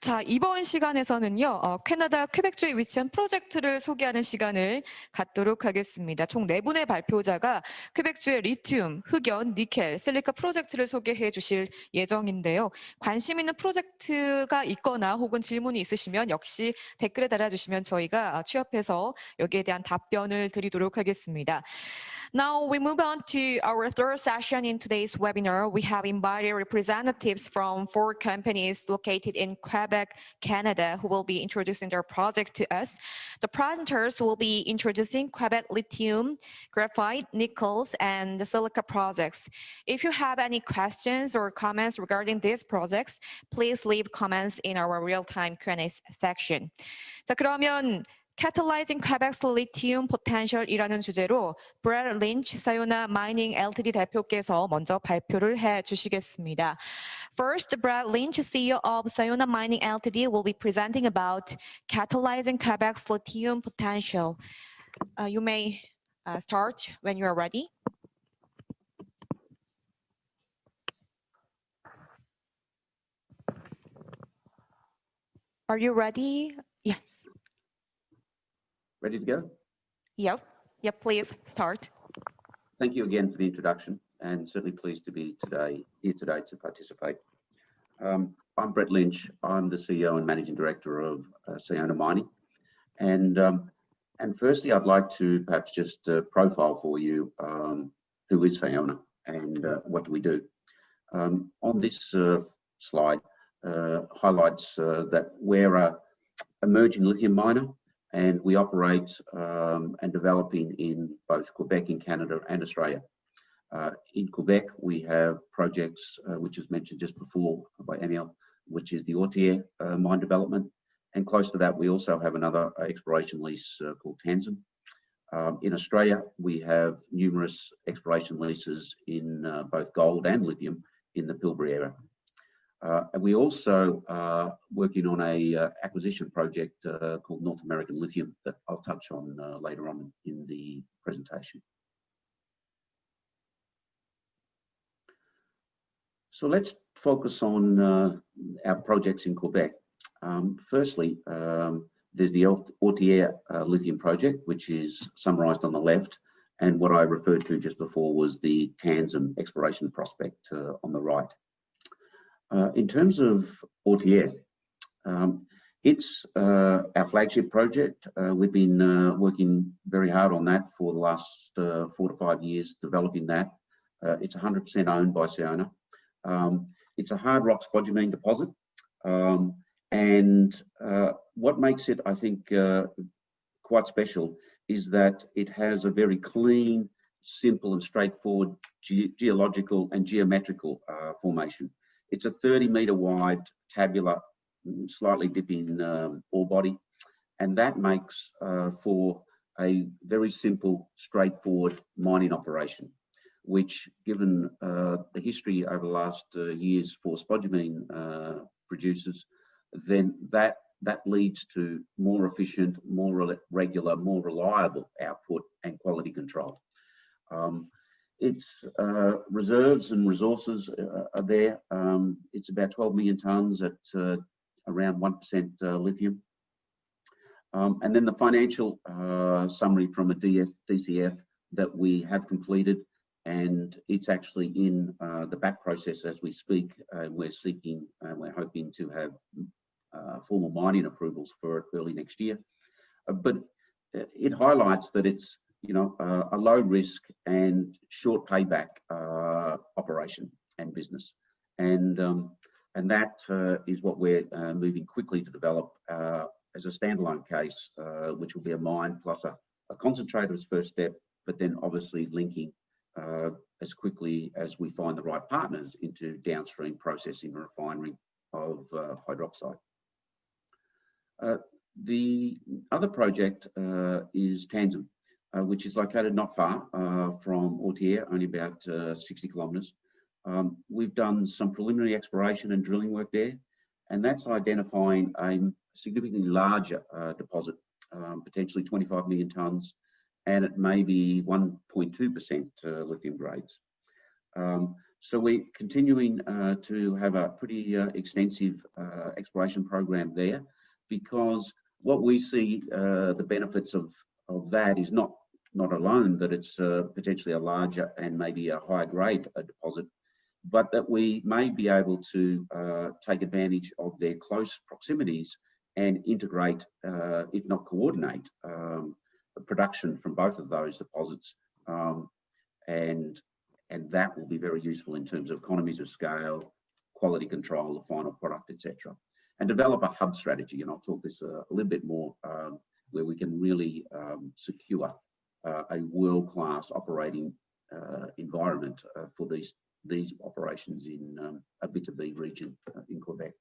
자, 이번 시간에서는요, 캐나다 퀘벡주에 위치한 프로젝트를 소개하는 시간을 갖도록 하겠습니다. 총 4분의 발표자가 퀘벡주의 리튬, 흑연, 니켈, 실리카 프로젝트를 소개해 주실 예정인데요. 관심 있는 프로젝트가 있거나 혹은 질문이 있으시면 역시 댓글에 달아주시면 저희가 취합해서 여기에 대한 답변을 드리도록 하겠습니다. Now we move on to our third session in today's webinar. We have invited representatives from 4 companies located in Quebec, Canada, who will be introducing their project to us. The presenters will be introducing Quebec lithium, graphite, nickels, and the silica projects. If you have any questions or comments regarding these projects, please leave comments in our real-time Q&A section. 자, 그러면 Catalyzing Quebec's Lithium Potential이라는 주제로 브래드 린치 사요나 마이닝 Ltd 대표께서 먼저 발표를 해 주시겠습니다. First, Brad Lynch, CEO of Sayona Mining Ltd, will be presenting about catalyzing Quebec's lithium potential. You may start when you are ready. Are you ready? Yes. Ready to go? Yep, please start. Thank you again for the introduction, and certainly pleased to be here today to participate. I'm Brett Lynch. I'm the CEO and Managing Director of Sayona Mining. And firstly, I'd like to perhaps just profile for you who is Sayona and what do we do. On this slide highlights that we're an emerging lithium miner, and we operate and developing in both Quebec in Canada and Australia. In Quebec, we have projects which was mentioned just before by Emil, which is the Otier mine development. And close to that, we also have another exploration lease called Tanzim. In Australia, we have numerous exploration leases in both gold and lithium in the Pilbara area. And we also are working on a acquisition project called North American Lithium that I'll touch on later on in the presentation. So let's focus on our projects in Quebec. Firstly, there's the Otier lithium project, which is summarized on the left, and what I referred to just before was the Tanzim exploration prospect on the right. In terms of Otier, it's our flagship project. We've been working very hard on that for the last 4 to 5 years, developing that. It's 100% owned by Sayona. It's a hard rock spodumene deposit, and what makes it, I think, quite special is that it has a very clean, simple and straightforward geological and geometrical formation. It's a 30-meter wide tabular, slightly dipping ore body, and that makes for a very simple, straightforward mining operation, which, given the history over the last years for spodumene producers, then that leads to more efficient, more regular, more reliable output and quality control. Its reserves and resources are there. It's about 12 million tonnes at around 1% lithium. And then the financial summary from a DCF that we have completed, and it's actually in the back process as we speak. We're seeking and we're hoping to have formal mining approvals for it early next year. But it highlights that it's, you know, a low risk and short payback operation and business, and that is what we're moving quickly to develop as a standalone case, which will be a mine plus a concentrator as first step, but then obviously linking as quickly as we find the right partners into downstream processing and refinery of hydroxide. The other project is Tanzim, which is located not far from Otier, only about 60 kilometres. We've done some preliminary exploration and drilling work there, and that's identifying a significantly larger deposit, potentially 25 million tonnes, and it may be 1.2% lithium grades. So we're continuing to have a pretty extensive exploration program there, because what we see the benefits of that is not alone that it's potentially a larger and maybe a higher grade deposit, but that we may be able to take advantage of their close proximities and integrate, if not coordinate, the production from both of those deposits, and that will be very useful in terms of economies of scale, quality control, the final product, etc. And develop a hub strategy, and I'll talk this a little bit more, where we can really secure a world-class operating environment for these operations in Abitibi region in Quebec.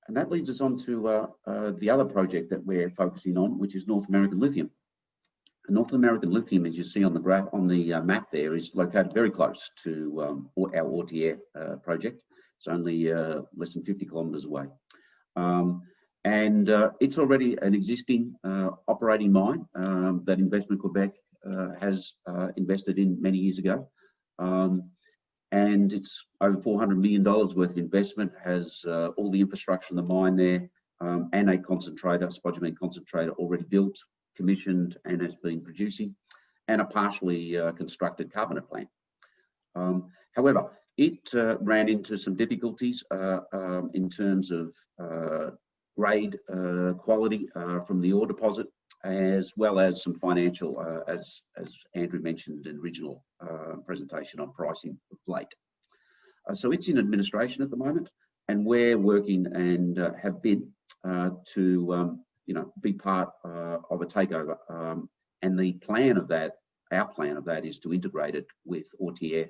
And that leads us on to the other project that we're focusing on, which is North American Lithium. And North American Lithium, as you see on the graph on the map there, is located very close to our Otier project. It's only less than 50 kilometres away. And it's already an existing operating mine that Investment Quebec has invested in many years ago. And it's over $400 million worth of investment, has all the infrastructure in the mine there, and a concentrator, spodumene concentrator already built, commissioned, and has been producing, and a partially constructed carbonate plant. However, it ran into some difficulties in terms of grade quality from the ore deposit, as well as some financial, as Andrew mentioned in the original presentation on pricing of late. So it's in administration at the moment, and we're working and have been to be part of a takeover. And the plan of that, our plan of that, is to integrate it with Otier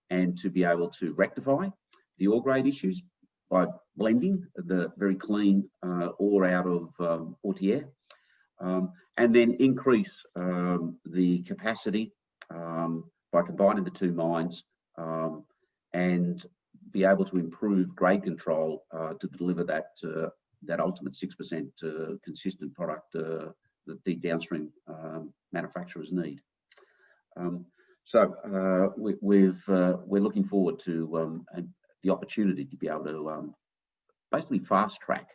and to be able to rectify the ore grade issues by blending the very clean ore out of Otier, and then increase the capacity by combining the two mines, and be able to improve grade control to deliver that ultimate 6% consistent product that the downstream manufacturers need. So we're looking forward to the opportunity to be able to basically fast track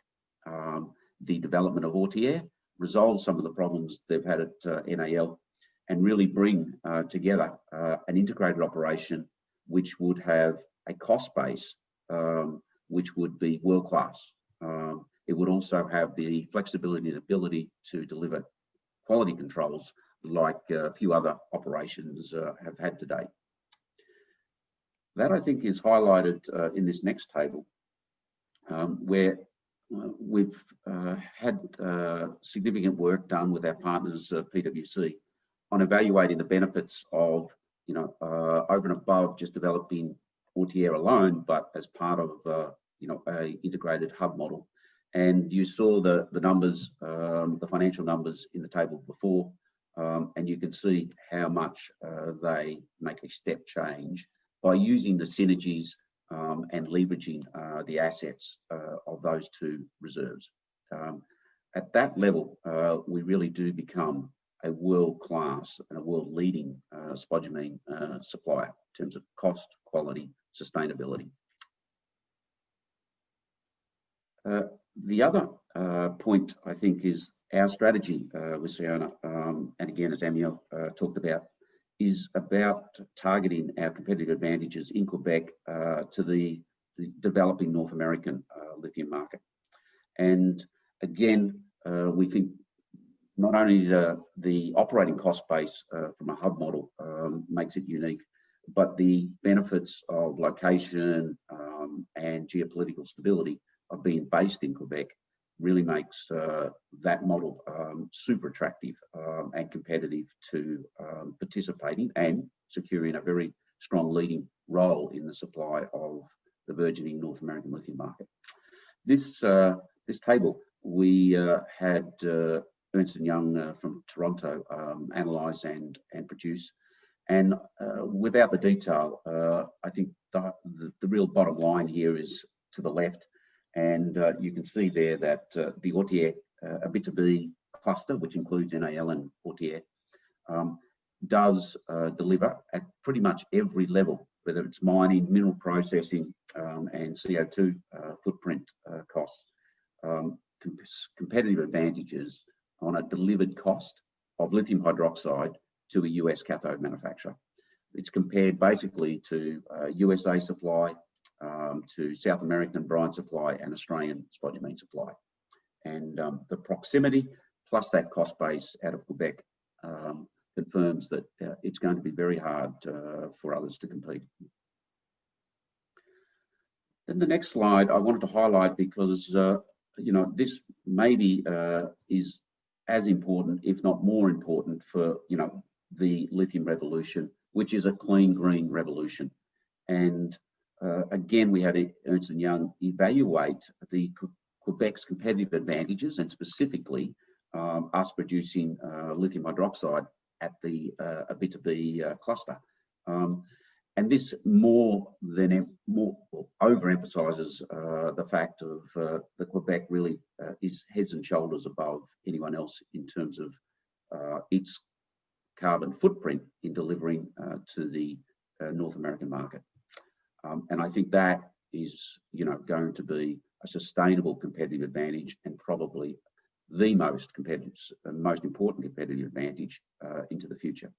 the development of Otier, resolve some of the problems they've had at NAL, and really bring together an integrated operation which would have a cost base which would be world class. It would also have the flexibility and ability to deliver quality controls like a few other operations have had to date. That, I think, is highlighted in this next table, where we've had significant work done with our partners, PwC, on evaluating the benefits of, over and above just developing Otier alone, but as part of, a integrated hub model. And you saw the numbers, the financial numbers in the table before, and you can see how much they make a step change by using the synergies and leveraging the assets of those two reserves. At that level, we really do become a world-class and a world-leading spodumene supplier in terms of cost, quality, sustainability. The other point, I think, is our strategy with Sayona, and again, as Amiel talked about, is about targeting our competitive advantages in Quebec to the developing North American lithium market. And again, we think not only the operating cost base from a hub model makes it unique, but the benefits of location and geopolitical stability of being based in Quebec really makes that model super attractive and competitive to participating and securing a very strong leading role in the supply of the burgeoning North American lithium market. This table we had Ernst & Young from Toronto analyse and produce, and without the detail, I think the real bottom line here is to the left. And you can see there that the Otier Abitibi cluster, which includes NAL and Otier, does deliver at pretty much every level, whether it's mining, mineral processing, and CO2 footprint costs, competitive advantages on a delivered cost of lithium hydroxide to a US cathode manufacturer. It's compared basically to USA supply, to South American brine supply and Australian spodumene supply. And the proximity plus that cost base out of Quebec confirms that it's going to be very hard for others to compete. Then the next slide I wanted to highlight because you know, this maybe is as important, if not more important, for the lithium revolution, which is a clean green revolution. And again, we had Ernst & Young evaluate the Quebec's competitive advantages, and specifically us producing lithium hydroxide at the Abitibi cluster. And this overemphasizes the fact of that Quebec really is heads and shoulders above anyone else in terms of its carbon footprint in delivering to the North American market. And I think that is, going to be a sustainable competitive advantage, and probably the most important competitive advantage into the future.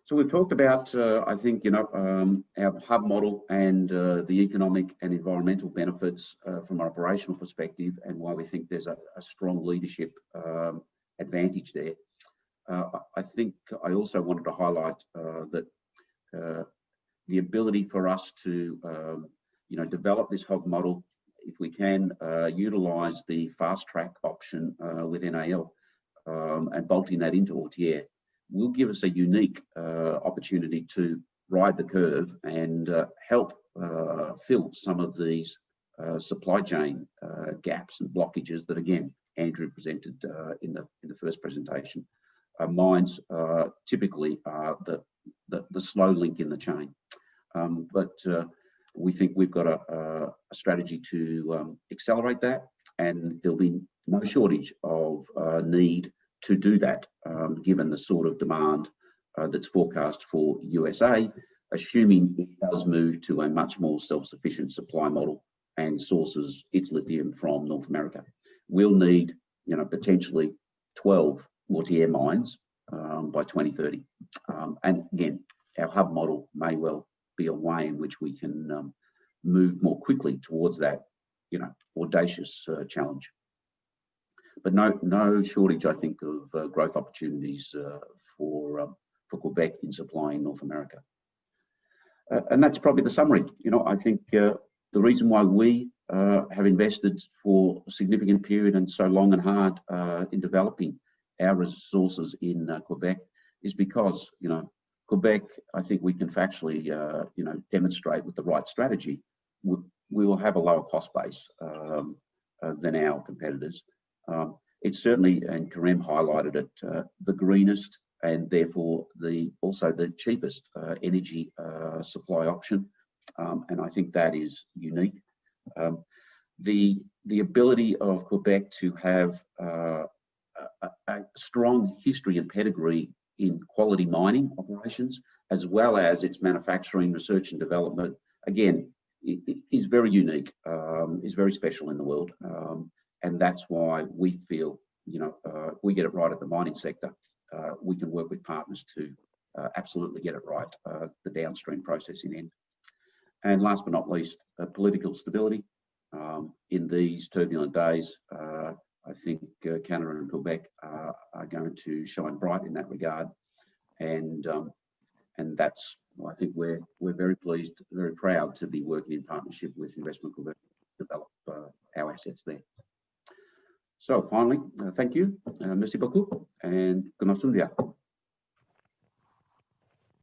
So we've talked about, I think, our hub model and the economic and environmental benefits from an operational perspective, and why we think there's a strong leadership advantage there. I think I also wanted to highlight that the ability for us to, develop this hub model, if we can utilize the fast track option with NAL and bolting that into Otier, will give us a unique opportunity to ride the curve and help fill some of these supply chain gaps and blockages that, again, Andrew presented in the first presentation. Mines typically are the slow link in the chain, but we think we've got a strategy to accelerate that, and there'll be no shortage of need to do that, given the sort of demand that's forecast for USA, assuming it does move to a much more self-sufficient supply model and sources its lithium from North America. We'll need, potentially 12 Otier mines by 2030. And again, our hub model may well be a way in which we can move more quickly towards that, audacious challenge. But no shortage, I think, of growth opportunities for Quebec in supplying North America. And that's probably the summary. I think the reason why we have invested for a significant period and so long and hard in developing our resources in Quebec is because, Quebec, I think we can factually, demonstrate with the right strategy, we will have a lower cost base than our competitors. It's certainly, and Karem highlighted it, the greenest and therefore also the cheapest energy supply option, and I think that is unique. The ability of Quebec to have a strong history and pedigree in quality mining operations, as well as its manufacturing, research and development, again, is very unique, is very special in the world. And that's why we feel, we get it right at the mining sector. We can work with partners to absolutely get it right, the downstream processing end. And last but not least, political stability. In these turbulent days, I think Canada and Quebec are going to shine bright in that regard. And that's, I think we're very pleased, very proud to be working in partnership with Investment Quebec to develop our assets there. So finally, thank you, merci beaucoup, and good afternoon.